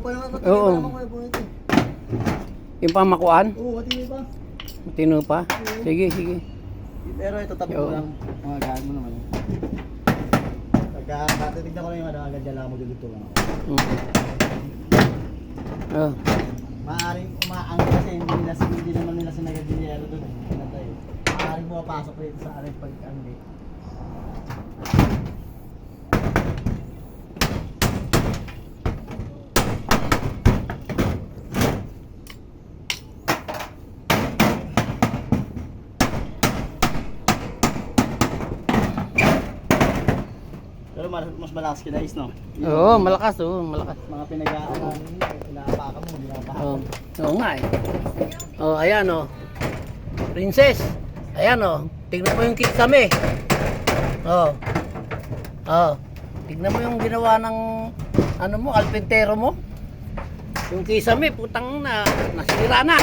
pa naman pati Oo. naman ko yung ito. Yung pamakuan? Oo, pati pa. Matino pa? Sige, sige. Pero ito tabi Yo. mo lang. Mga gaan mo naman. Pagka titignan ko lang yung ano, agad dyan lang magluluto lang ako. Oh. Maaaring umaang kasi hindi naman nila sinagad yung yero doon. Pinatay. Maaaring pumapasok rito sa akin pag-anggi. Pero mas malakas kina Is, no? Oo, malakas, malakas. Mga pinag-aaral, pinaapakan mo, pinaapakan Oh. mo. Oo nga eh. Oh, ayan oh. Princess. Ayan oh. Tignan mo yung kisame. Oh. Oh. Tignan mo yung ginawa ng ano mo, alpentero mo. Yung kisame, putang na nasira na.